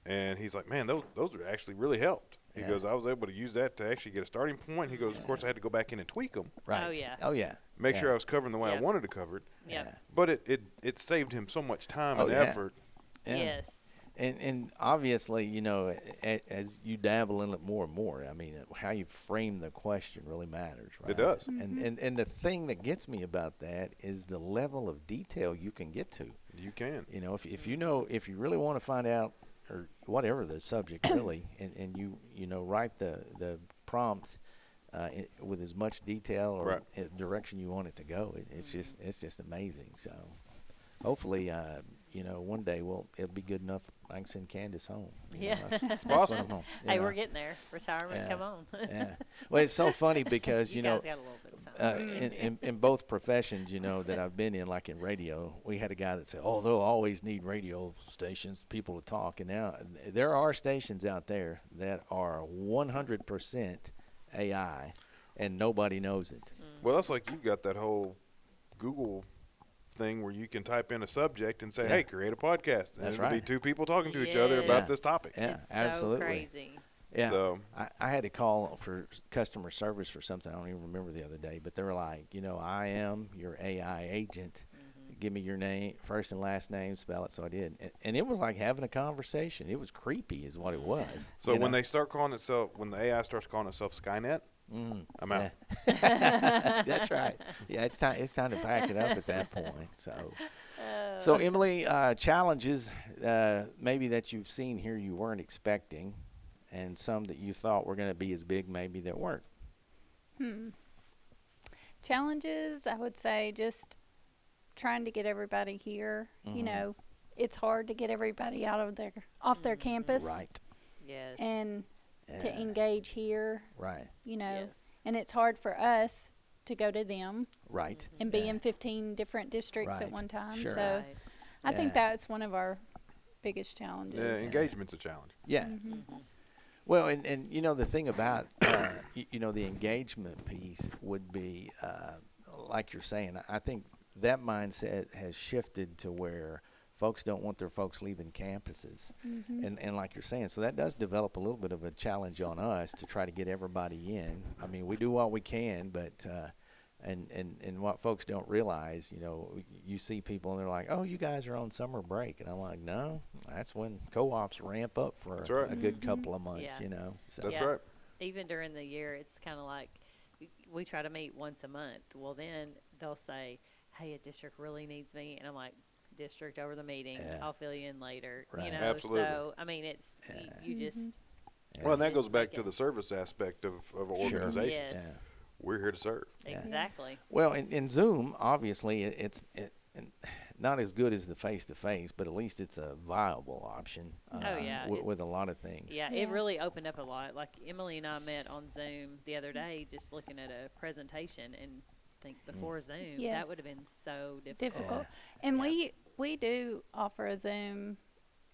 And he's like, man, those are actually really helped. He Yeah. goes, I was able to use that to actually get a starting point. He goes, of course, I had to go back in and tweak them. Right. Oh, yeah. Oh, yeah. Make Yeah. sure I was covering the way I Yeah. wanted to cover it. Yeah. But it saved him so much time Oh, and yeah. effort. Yeah. Yes. And obviously, you know, as you dabble in it more and more, I mean, how you frame the question really matters, right? It does. And the thing that gets me about that is the level of detail you can get to. You can. You know, if you really want to find out, or whatever the subject really, and you know, write the prompt with as much detail or Right. direction you want it to go, it's just amazing. So hopefully, you know, one day it'll be good enough. I can send Candace home. You Yeah. know, that's possible. what I'm home, you Hey, know. we're getting there. Retirement, Yeah. come on. Yeah. Well, it's so funny because you you know, guys got a little bit of something. in both professions, you know, that I've been in, like in radio, we had a guy that said, "Oh, they'll always need radio stations, people to talk." And now there are stations out there that are 100% AI, and nobody knows it. Well, that's like you've got that whole Google thing where you can type in a subject and say, Yeah. hey, create a podcast. And That's it'll be right. two people talking to each other about Yes. this topic. Yeah, It's absolutely. so crazy. Yeah. So- I had to call for customer service for something I don't even remember the other day, but they were like, you know, I am your AI agent. Give me your name, first and last name, spell it. So I did. And it was like having a conversation. It was creepy is what it was. So you when know? they start calling itself, when the AI starts calling itself Skynet, I'm out. Yeah. That's right. Yeah, it's time to pack it up at that point. So Emilee, challenges maybe that you've seen here you weren't expecting, and some that you thought were going to be as big maybe that weren't. Challenges, I would say, just trying to get everybody here. You know, it's hard to get everybody off their campus Right. Yes. and to Yeah. engage here. Right. You know, Yes. and it's hard for us to go to them Right. and be in 15 different districts Right. at one time. Sure. So Right. I think Yeah. that's one of our biggest challenges. Yeah, engagement's a challenge. Yeah. Well, and you know, the thing about, you know, the engagement piece would be, like you're saying, I think that mindset has shifted to where folks don't want their folks leaving campuses. And like you're saying, so that does develop a little bit of a challenge on us to try to get everybody in. I mean, we do what we can, but and what folks don't realize, you know, you see people and they're like, oh, you guys are on summer break. And I'm like, no, that's when co-ops ramp up for That's right. a good couple of months, Yeah. you know. So. That's Yeah. right. Even during the year, it's kind of like we try to meet once a month. Well, then they'll say, hey, a district really needs me. And I'm like, district over the meeting. Yeah. I'll fill you in later. Right. You know, Absolutely. so, I mean, it's, you just, Yeah. Well, and that Just goes back make to it- the service aspect of an Sure. organization. yes, We're here to serve. Yeah. exactly. Well, in Zoom, obviously, it's not as good as the face-to-face, but at least it's a viable option. Oh, yeah, With a lot of things. Yeah, Yeah. it really opened up a lot. Like Emilee and I met on Zoom the other day, just looking at a presentation, and think before Zoom, Yes. that would have been so difficult. Difficult. And Yeah. we do offer a Zoom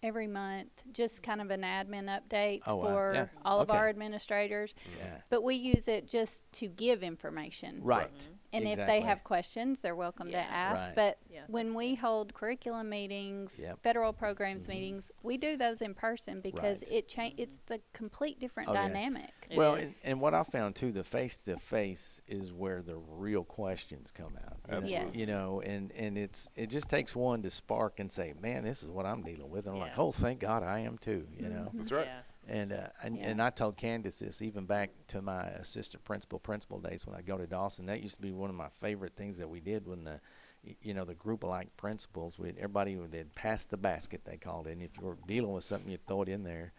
every month, just kind of an admin updates Oh, wow. for Yeah. all of Okay. our administrators. Yeah. But we use it just to give information. Right. And if Exactly. they have questions, they're welcome Yeah. to ask. Right. But Yeah, when that's we good. hold curriculum meetings, Yep. federal programs meetings, we do those in person because Right. it's the complete different Oh, yeah. dynamic. It Well, is. and what I found too, the face-to-face is where the real questions come out. You know? Absolutely. You know, and it just takes one to spark and say, man, this is what I'm dealing with. And I'm like, Yeah. oh, thank God I am too. You know. That's right. Yeah. And I told Candace this even back to my assistant principal days when I go to Dawson. That used to be one of my favorite things that we did when the group of like principals, everybody would pass the basket, they called it. And if you were dealing with something, you'd throw it in there,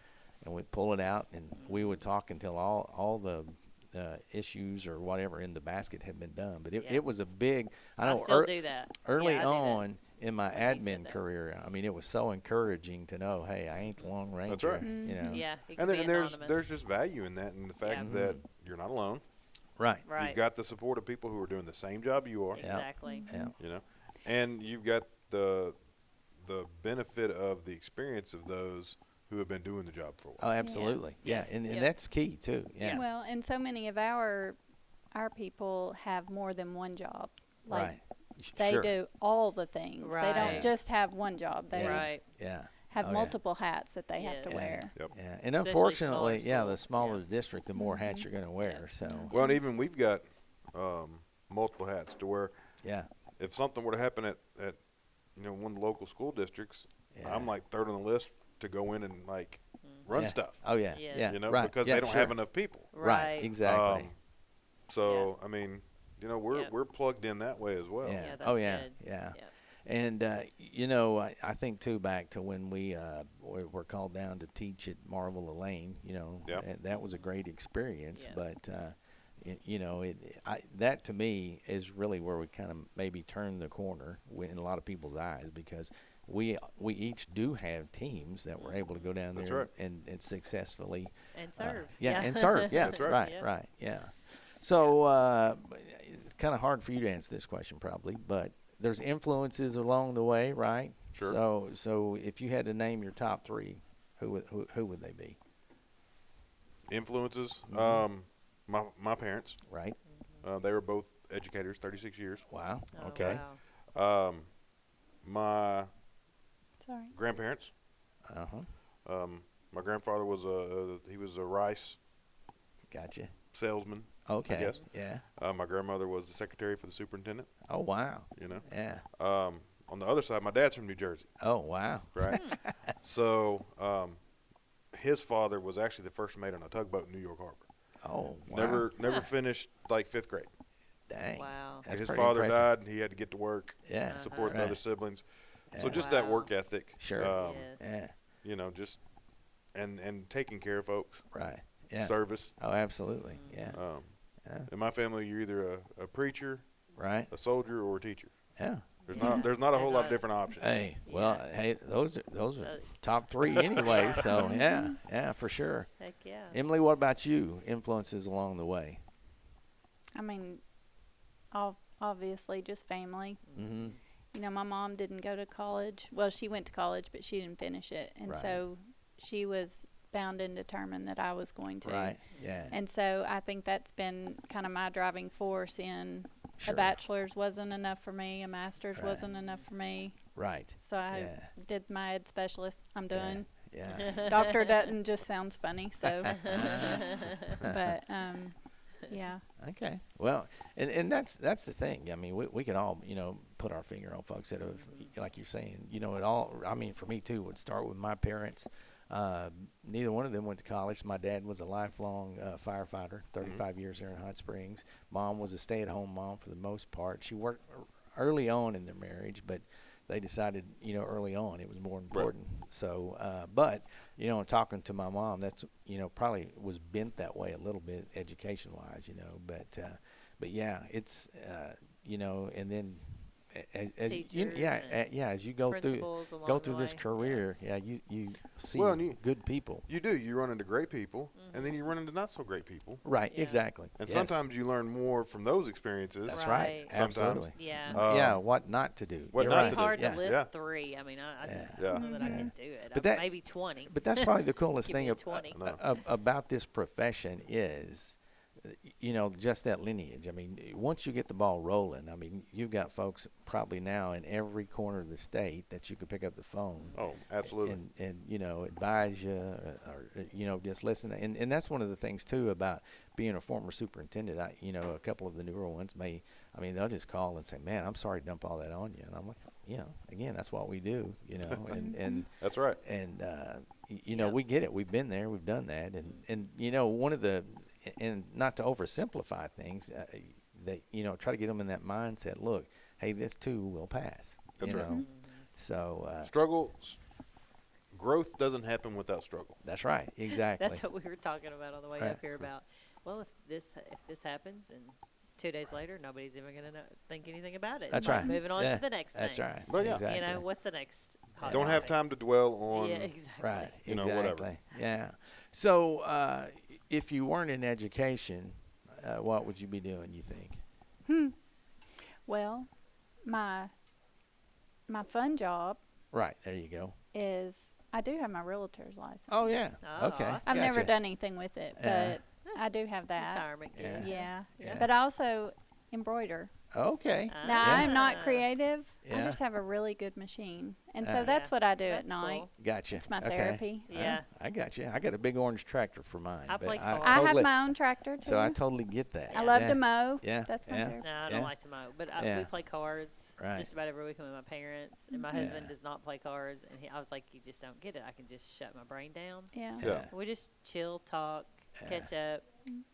and we'd pull it out, and we would talk until all the issues or whatever in the basket had been done. But Yeah. it was a big. I I know still do that. early Yeah, I do that. on in my When he said admin that. career, I mean, it was so encouraging to know, hey, I ain't the Lone Ranger. That's right. You know. Yeah, it And, can be there's anonymous. just value in that, and the fact Yeah. that you're not alone. Right. right. You've got the support of people who are doing the same job you are. Yeah. Exactly. Yeah. You know, and you've got the benefit of the experience of those who have been doing the job for a Oh, while. absolutely. Yeah, Yeah. and Yeah. that's key too. Yeah. Well, and so many of our our people have more than one job. Like Right. they Sure. do all the things. They Right. don't just have one job. They Right. Yeah. have Oh, yeah. multiple hats that they have to Yes. wear. Yep. Yeah. And Especially unfortunately, smaller the schools. smaller Yeah. the district, the more hats you're going to wear. So, Well, and even we've got multiple hats to where yeah. if something were to happen at one of the local school districts, Yeah. I'm like third on the list to go in and like run Yeah. stuff. Oh, yeah. Yes. Yeah. You know, right. because yeah, they don't sure. have enough people. Right. Exactly. So I mean, we're Yep. we're plugged in that way as well. Yeah. Yeah, Oh, that's yeah. good. Yeah. Yep. And, I think, too, back to when we were called down to teach at Marvel Elaine, Yep. that was a great experience. Yeah. But, that to me is really where we kind of maybe turn the corner in a lot of people's eyes, because we each do have teams that were able to go down That's there right. and successfully And serve. and serve. Yeah, That's right. right, Yeah. right. Yeah. So it's kind of hard for you to answer this question probably, but there's influences along the way, right? Sure. So if you had to name your top three, who would they be? Influences. Mm-hmm. My parents. Right. They were both educators, 36 years. Wow. Oh, Okay. wow. My Sorry. grandparents. Uh huh. My grandfather was a rice Gotcha. salesman. Okay. guess. Yeah. My grandmother was the secretary for the superintendent. Oh wow. Yeah. On the other side, my dad's from New Jersey, Oh wow. right? So his father was actually the first mate on a tugboat in New York Harbor. Oh wow. Never finished like 5th grade. Dang. Wow. That's His pretty father impressive. died, and he had to get to work, Yeah. support the Right. other siblings. So Yeah. just that Wow. work ethic. Sure. Yes. Yeah. Just and taking care of folks, Right. Yeah. service. Oh, absolutely. Yeah. Yeah. In my family, you're either a preacher, Right. a soldier, or a teacher. Yeah. There's not a whole lot of Right. different options. Hey, well, Yeah. hey, those are So- top three anyway. So yeah, for sure. Heck yeah. Emily, what about you? Influences along the way. I mean, obviously just family. Mm-hmm. My mom didn't go to college. Well, she went to college, but she didn't finish it. And Right. so she was bound and determined that I was going to. Right. Yeah. And so I think that's been kind of my driving force in Sure. a bachelor's wasn't enough for me, a master's Right. wasn't enough for me. Right. So I Yeah. did my ed specialist. I'm done. Yeah. Dr. Dutton just sounds funny, so. But yeah. Okay. Well, and that's the thing. I mean, we could all put our finger on folks that have, like you're saying, it all. I mean, for me too, would start with my parents. Neither one of them went to college. My dad was a lifelong firefighter, 35 years here in Hot Springs. Mom was a stay-at-home mom for the most part. She worked early on in their marriage, but they decided, early on it was more important. Right. So, but, talking to my mom, that's, probably was bent that way a little bit education-wise, but yeah, it's, and then as as you go through this career, you see good people. You do. You run into great people, and then you run into not so great people. Right. Yeah. Exactly. And sometimes you learn more from those experiences. That's right. Sometimes. Absolutely. Yeah. What not to do. What It'd not be to hard do. to list Yeah. 3. I mean, I just Yeah. don't know that I can do it. But that- maybe 20. But that's probably the coolest Give me thing a 20. about this profession is, just that lineage. I mean, once you get the ball rolling, I mean, you've got folks probably now in every corner of the state that you could pick up the phone. Oh, absolutely. And advise you or just listen. And that's one of the things, too, about being a former superintendent. A couple of the newer ones they'll just call and say, man, I'm sorry to dump all that on you. And I'm like, again, that's what we do, and That's right. And, we get it. We've been there. We've done that. And one of the – and not to oversimplify things, that, try to get them in that mindset, look, hey, this too will pass. That's right. So growth doesn't happen without struggle. That's right. Exactly. That's what we were talking about on the way up here about, well, if this happens and 2 days later, nobody's even going to think anything about it. That's It's like right. moving on to the next That's thing. right. But yeah. Exactly. What's the next hot Don't have topic? time to dwell on. Yeah, exactly. Right. whatever. Exactly. Yeah. So if you weren't in education, what would you be doing, you think? Well, my fun job Right. There you go. is I do have my realtor's license. Oh, yeah. Oh, Okay. awesome. I've never Gotcha. done anything with it, Yeah. but I do have that. Retirement Yeah. gift. Yeah. Yeah. But I also embroider. Okay. Now, Ah. I'm not creative. I Yeah. just have a really good machine. And so that's Yeah. what I do at That's night. cool. Gotcha. It's my Okay. therapy. Yeah. I got you. I got a big orange tractor for mine. I but play cards. I have totally- my own tractor, too. So I totally get that. I love yeah. to mow. Yeah. That's my yeah. therapy. No, I Yeah. don't like to mow, but Yeah. we play cards Right. just about every weekend with my parents. And my Yeah. husband does not play cards, and I was like, "You just don't get it. I can just shut my brain down." Yeah. Yeah. We just chill, talk, catch up,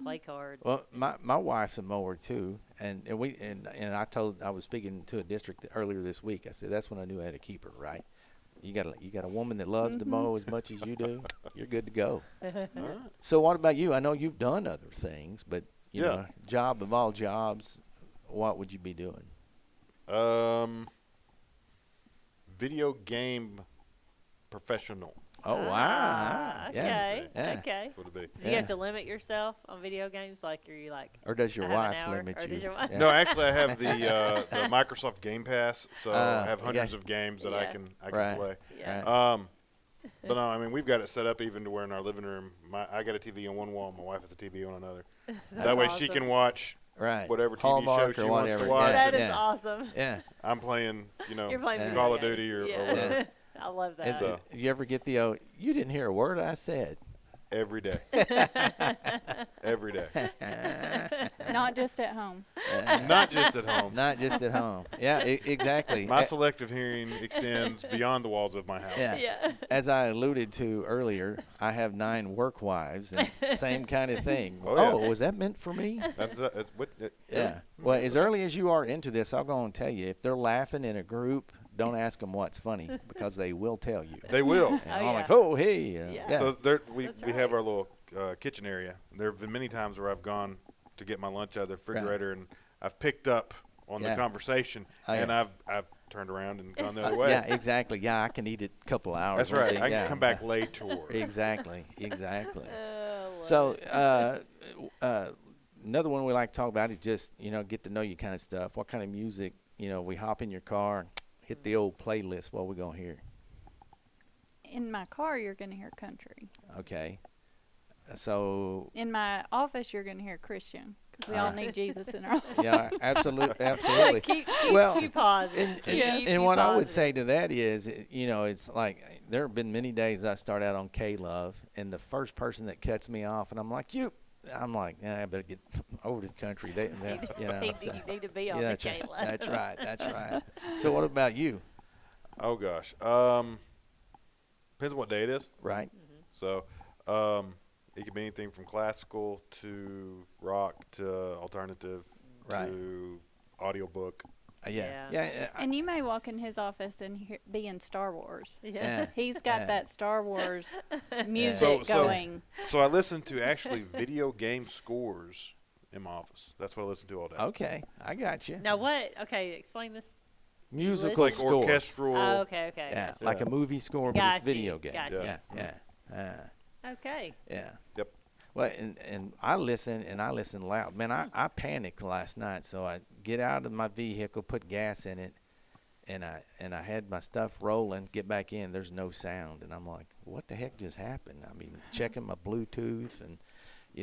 play cards. Well, my wife's a mower too, and I was speaking to a district earlier this week. I said that's when I knew I had a keeper. Right, you got a woman that loves to mow as much as you do. You're good to go. All right. So what about you? I know you've done other things, but you Yeah. know, job of all jobs, what would you be doing? Video game professional. Oh wow! Okay. Yeah. Yeah. Okay. That's what it'd be. Do you Yeah. have to limit yourself on video games? Like, are you like? Or does your I have an wife hour, limit or you? does your wife- Yeah. No, actually, I have the Microsoft Game Pass, so I have okay. hundreds of games that I Yeah. can Right. play. Yeah. Right. But no, I mean we've got it set up even to where in our living room, I got a TV on one wall, my wife has a TV on another. That way she awesome. can watch Right. whatever TV Hallmark show or she wants to whatever. watch. Yeah. That is yeah. awesome. Yeah. I'm playing, You're playing Yeah. video Call of games. Duty or Yeah. whatever. I love that. Is So- it, you ever get the you didn't hear a word I said? every day. Every day. Not just at home. Not just at home. Not just at home. Yeah, exactly. My selective hearing extends beyond the walls of my house. Yeah. Yeah. As I alluded to earlier, I have 9 work wives, and same kind of thing. Oh, yeah. Oh, was that meant for me? That's Yeah. Well, as early as you are into this, I'll go and tell you, if they're laughing in a group, don't ask them what's funny because they will tell you. They will. And Oh, I'm yeah. like, oh, hey. Yeah. Yeah. So we That's have right. our little kitchen area. There have been many times where I've gone to get my lunch out of the refrigerator and I've picked up on Yeah. the conversation Oh, yeah. and I've turned around and gone the other way. Yeah, exactly. Yeah, I can eat it a couple hours. That's one right. day. I can Yeah. come back later. Exactly. Exactly. Oh, love So, it. another one we like to talk about is just, get to know you kind of stuff. What kind of music, we hop in your car, hit the old playlist. What we going to hear? In my car, you're going to hear country. Okay. So, In my office, you're going to hear Christian because we all need Jesus in our life. yeah, absolutely. keep Well, positive. And what I would say to that is, it's like there have been many days I start out on K-Love, and the first person that cuts me off, and I'm like, I better get over to the country. You need to be on the that's right. Kayla. That's right. That's right. So what about you? Oh gosh. Depends on what day it is. Right. So it could be anything from classical to rock to alternative Right. to audiobook. Yeah. Yeah. Yeah. And you may walk in his office and be in Star Wars. Yeah. He's got Yeah. that Star Wars music So- going. So I listen to actually video game scores in my office. That's what I listen to all day. Okay. I got you. Now what? Okay, explain this. Musical Like score. orchestral. Oh, okay. Yeah. Gotcha. Like a movie score, but Got it's you, video game. got you. Yeah. Okay. Yeah. Yep. Well, and I listen loud. Man, I panicked last night, so I get out of my vehicle, put gas in it, and I had my stuff rolling, get back in, there's no sound, and I'm like, what the heck just happened? I mean, checking my Bluetooth, and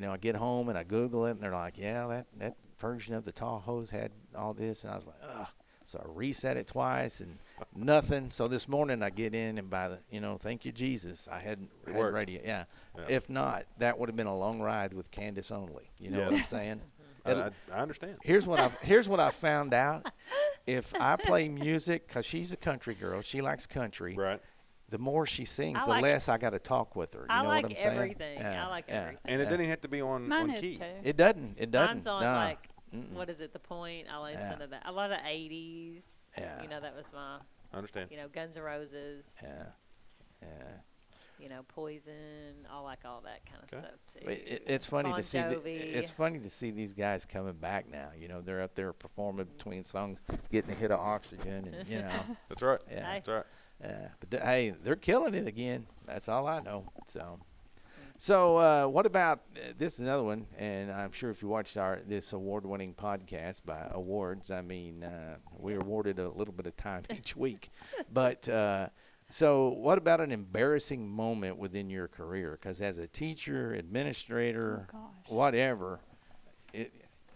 I get home and I Google it, and they're like, yeah, that version of the Tahoe's had all this, and I was like, ugh. So I reset it twice and nothing. So this morning I get in and by the, thank you Jesus, I had worked. radio. Yeah. Yeah. If not, that would have been a long ride with Candace only. You know Yeah. what I'm saying? I understand. Here's what I found out. If I play music, because she's a country girl, she likes country. Right. The more she sings, I the like- less I got to talk with her. You I know like what I'm saying? everything. Yeah, I like yeah. everything. And it Yeah. doesn't even have to be on Mine is key. too. It doesn't. It doesn't. Mine's on no. like Mm-mm. what is it? The Point. I listen Yeah. to that. A lot of '80s. Yeah. That was my. I understand. Guns N' Roses. Yeah. Poison. I like all that kind of Okay. stuff too. It's funny Bon to see. Jovi. It's funny to see these guys coming back now. They're up there performing between songs, getting a hit of oxygen, and That's right. yeah. Hey. That's right. But hey, they're killing it again. That's all I know. So what about this? Is another one, and I'm sure if you watched this award-winning podcast by awards, I mean, we're awarded a little bit of time each week. But So what about an embarrassing moment within your career? Because as a teacher, administrator, Oh, gosh. whatever,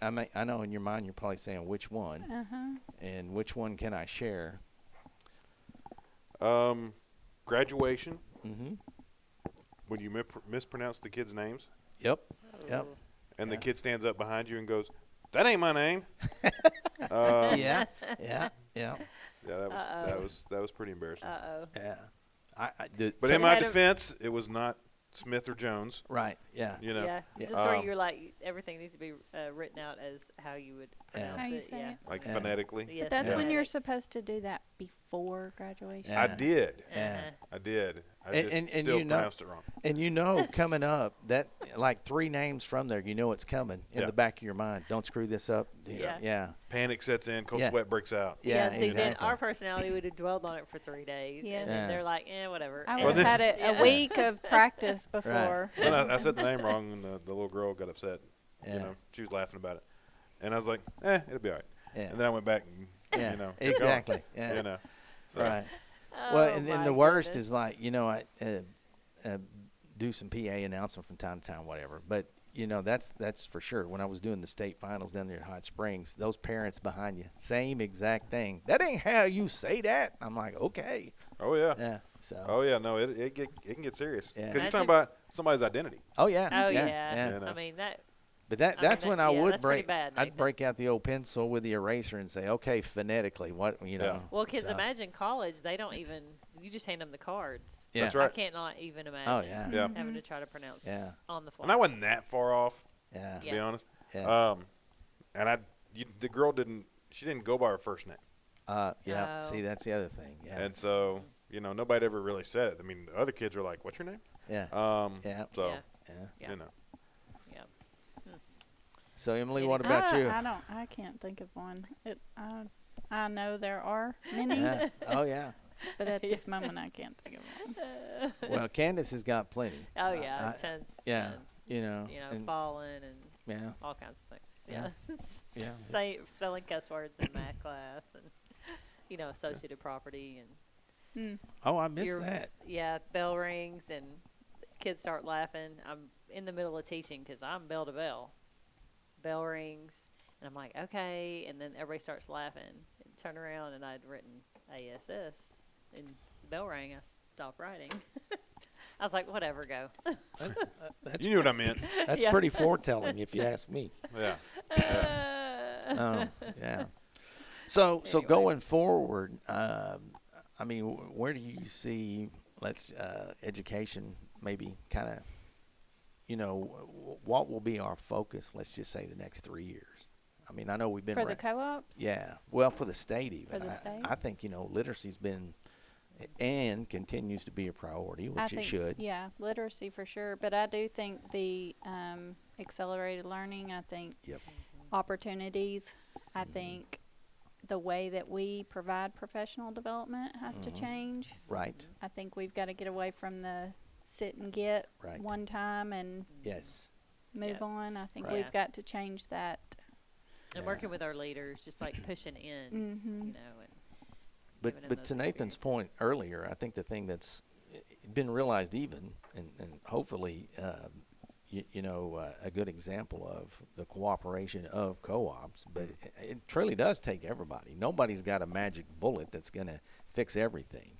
I know in your mind you're probably saying which one, and which one can I share? Graduation, Mm-hmm. when you mispronounce the kids' names, Yep. Yep. and the kid stands up behind you and goes, "That ain't my name." Yeah. Yeah. Yeah. Yeah, that was pretty embarrassing. Yeah. But So in you my had to- defense, it was not Smith or Jones. right. Yeah. You know, Yeah. Is this where you're like everything needs to be written out as how you would pronounce How you it? say Yeah. it. like Yeah. phonetically. Yes, That's when you're phonetics. supposed to do that before graduation. Yeah. I did. Yeah. I did. I And- just and still you know- pronounced it wrong. And coming up, that like 3 names from there, it's coming in Yeah. the back of your mind. Don't screw this up. Yeah. Yeah. Panic sets in. Cold Yeah. sweat breaks out. Yeah. See, then exactly. our personality would have dwelled on it for 3 days, Yeah. and then Yeah. they're like, whatever. I And- would have had it Yeah. a week of practice before. Then I said the name wrong, and the little girl got upset. Yeah. You know, she was laughing about it, and I was like, "It'll be all right." Yeah. And then I went back and Yeah. you know, kept Exactly. going, Yeah. You know, so, Right. Oh, Well, and my the worst goodness. is like, I do some PA announcement from time to time, whatever. But, that's for sure. When I was doing the state finals down there at Hot Springs, those parents behind you, same exact thing. That ain't how you say that. I'm like, okay. Oh yeah. Yeah. So. Oh yeah. No, it can get serious Yeah. because you're That's talking about somebody's identity. Oh, yeah. Oh yeah. yeah. You know. I mean that. But I mean, that's when I yeah, would that's pretty break. bad, I'd Nathan. break out the old pencil with the eraser and say, okay, phonetically, what Yeah. Well, kids, so. imagine college. They don't even. You just hand them the cards. Yeah. That's I right. can't not even Oh imagine yeah. Yeah. having to try to pronounce Yeah. on the fly. And I wasn't that far off, Yeah. to Yeah. be honest. Yeah. And the girl didn't go by her first name, Yeah. Oh. See, that's the other thing. Yeah. and so nobody ever really said it. I mean, the other kids were like, "What's your name?" yeah. Yeah. So Yeah. Yeah. Yeah. you know, Yeah. So Emily, Any- what about you? I can't think of one. I know there are many, Yeah. Oh yeah. but at this moment I can't think of one. Well, Candace has got plenty. Oh yeah, I- tons. Yeah. Tons. And, Falling and yeah. all kinds of things. Yeah. Yeah. Yeah. Say spelling cuss words in math class and associated property and Oh, I missed You're- that. yeah, bell rings and kids start laughing. I'm in the middle of teaching because I'm bell to bell. Bell rings and I'm like, okay, and then everybody starts laughing. And turn around and I'd written ASS and the bell rang. I stopped writing. I was like, whatever, go. That's you knew what I meant. that's Yeah. pretty foretelling, if you ask me. Yeah. Oh, yeah. So Anyway. going forward, I mean, where do you see education maybe kind of, what will be our focus? Let's just say the next 3 years. I mean, I know we've been For the co-ops? yeah. Well, for the state even. For the state? I think literacy's been and continues to be a priority, which I it think, should. Yeah, literacy for sure. But I do think the accelerated learning, I think Yep. opportunities, I think the way that we provide professional development has to change. Right. I think we've got to get away from the sit and get Right. one time and Yes. move Yeah. on. I think Right. we've got to change that. And working with our leaders, just like pushing in, Mm-hmm. and But giving them but those to Nathan's experiences. point earlier, I think the thing that's been realized even, and hopefully, a good example of the cooperation of co-ops, but it truly does take everybody. Nobody's got a magic bullet that's going to fix everything.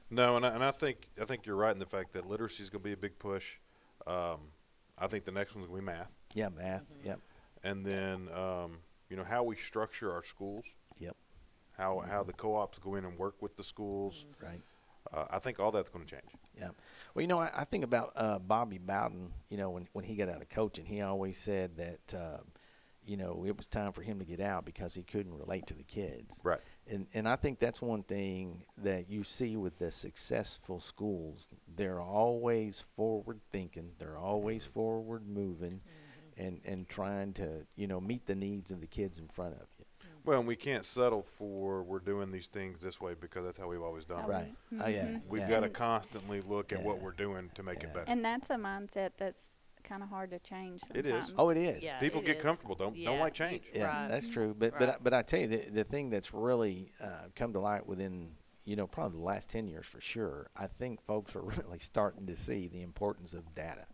No, and I think you're right in the fact that literacy is going to be a big push. I think the next one's going to be math, Yeah, math. Yep. and then how we structure our schools, Yep. how the co-ops go in and work with the schools. Right. I think all that's going to change. Yeah. Well, I think about Bobby Bowden, when he got out of coaching, he always said that, it was time for him to get out because he couldn't relate to the kids. Right. And I think that's one thing that you see with the successful schools. They're always forward thinking. They're always forward moving and trying to, meet the needs of the kids in front of you. Well, and we can't settle for we're doing these things this way because that's how we've always done it. Right. Oh, yeah. We've yeah. got to constantly look at what Yeah. we're doing to make it Yeah. better. And that's a mindset that's kind of hard to change sometimes. It is. Oh, it is. Yeah, People it get is. comfortable, don't Yeah, like change. Yeah, Right. that's true. But Right. but I tell you, the thing that's really come to light within probably the last 10 years for sure, I think folks are really starting to see the importance of data.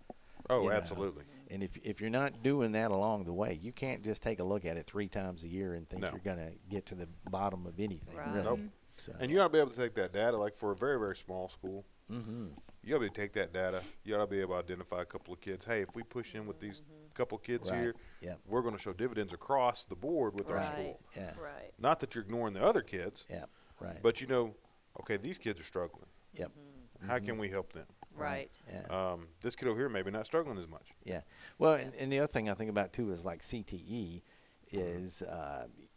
Oh, you know. absolutely. And if you're not doing that along the way, you can't just take a look at it 3 times a year and think No. you're going to get to the bottom of anything, Right. really. Nope. So, And you got to be able to take that data, like for a very, very small school, mm-hmm. you got to be able to take that data. You got to be able to identify a couple of kids. Hey, if we push in with these couple kids Right. here, Yep. we're going to show dividends across the board with our Right. school. Yeah. Right. Not that you're ignoring the other kids, Yeah. Right. but okay, these kids are struggling. Yep. How can we help them? Right. Yeah. This kid over here maybe not struggling as much. Yeah. Well, and the other thing I think about too is like CTE is,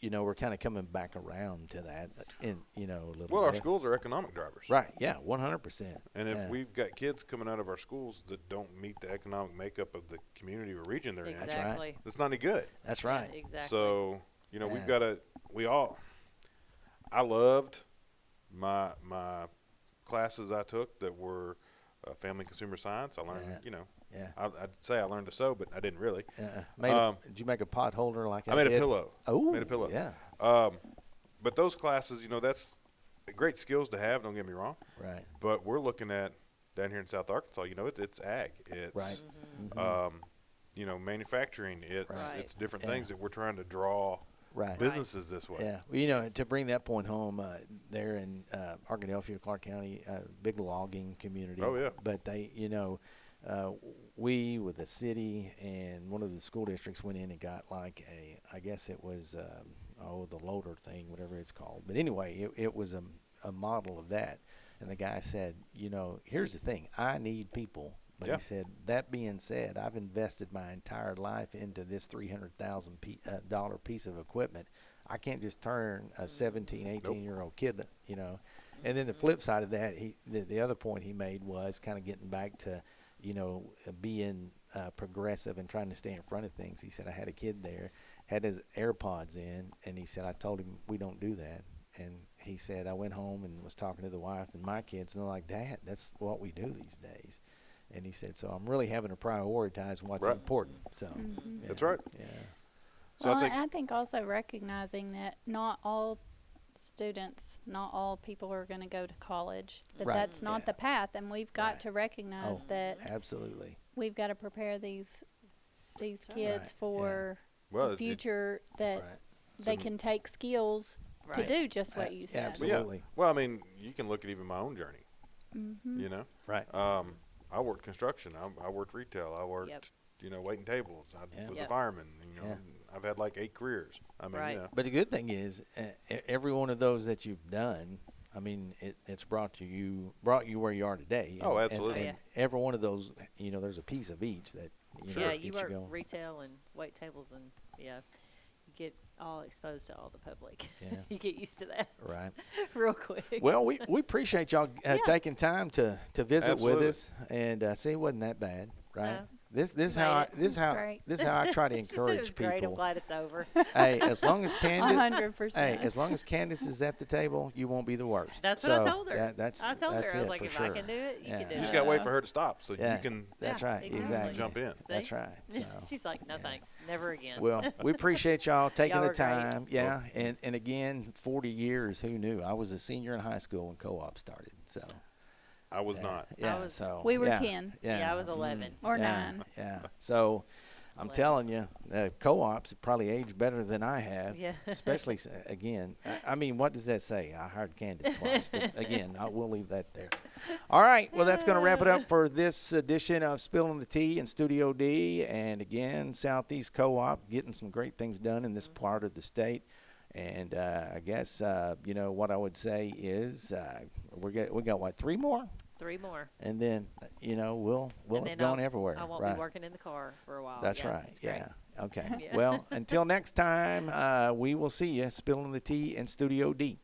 we're kind of coming back around to that in, a little Well, our bit. schools are economic drivers. Right. Yeah. 100%. And if yeah. we've got kids coming out of our schools that don't meet the economic makeup of the community or region they're in, Exactly. that's not any good. That's right. Yeah, exactly. So, Yeah. we've got to, I loved my classes I took that were family consumer science. I learned, Yeah. I'd say I learned to sew, but I didn't really. Did you make a pot holder like I made did? a pillow. Oh, Made a pillow. Yeah. But those classes, that's great skills to have, don't get me wrong. Right. But we're looking at down here in South Arkansas, it's ag. It's, Right. Mm-hmm. manufacturing. It's Right. it's different Yeah. things that we're trying to draw Right. businesses this way. Yeah. Well, to bring that point home, there in Arkadelphia, Clark County, big logging community. Oh, yeah. But they, we with the city and one of the school districts went in and got like I guess it was, the loader thing, whatever it's called. But anyway, it was a model of that. And the guy said, here's the thing, I need people. But Yeah. he said, that being said, I've invested my entire life into this $300,000 piece of equipment. I can't just turn a 17, 18-year-old kid, And then the flip side of that, the other point he made was kind of getting back to, being progressive and trying to stay in front of things. He said, I had a kid there, had his AirPods in, and he said, I told him we don't do that. And he said, I went home and was talking to the wife and my kids, and they're like, Dad, that's what we do these days. And he said, so I'm really having to prioritize what's Right. important. So yeah. That's right. Yeah. So Well, I think also recognizing that not all students, not all people are going to go to college, that Right. that's not Yeah. the path, and we've got Right. to recognize Oh. that Absolutely. we've got to prepare these kids Right. for Well, the future that Right. they can take skills to Right. do just what you said. Absolutely. Well, I mean, you can look at even my own journey. Mm-hmm. Right. I worked construction. I worked retail. I worked, Yep. waiting tables. I Yeah. was Yep. a fireman. Yeah. I've had like 8 careers. I mean, Right. But the good thing is, every one of those that you've done, I mean, it's brought you where you are today. Oh, And- absolutely. And every one of those, there's a piece of each that Yeah, you gets work going. retail and wait tables, and you get all exposed to all the public. Yeah. You get used to that Right. real quick. Well, we appreciate y'all taking time to visit with Absolutely. us, and see, it wasn't that bad, right? No. This Made how I, it. this It's how great. this how I try to She said it encourage was great. I'm people. glad it's over. Hey, as long as Candace, 100%. hey, as long as Candace is at the table, you won't be the worst. That's so what I told her. That's I told that's her, I was it like, for if sure. I can do it, you Yeah. can do you it. just got to wait for her to stop so Yeah. you can That's Yeah, right. exactly. Exactly. jump in. That's See? right. So. She's like, no Yeah. thanks, never again. Well, we appreciate y'all taking Y'all the are great. time. Yeah, and again, 40 years. Who knew? I was a senior in high school when co-op started. So I was yeah, not. Yeah, was- so We were yeah, 10. Yeah, I was 11. Or yeah, 9. Yeah. So I'm 11. telling you, co-ops probably aged better than I have. Yeah. Especially again. I mean, what does that say? I hired Candace twice, but again, we'll leave that there. All right. Well, that's going to wrap it up for this edition of Spilling the Tea in Studio D. And again, Southeast Co-op getting some great things done in this part of the state. And I guess what I would say is we got what, 3 more, 3 more. and then we'll And have then gone everywhere. I won't right. be working in the car for a while. That's Yeah, right. that's great. Yeah. Okay. Yeah. Well, until next time, we will see you spilling the tea in Studio D.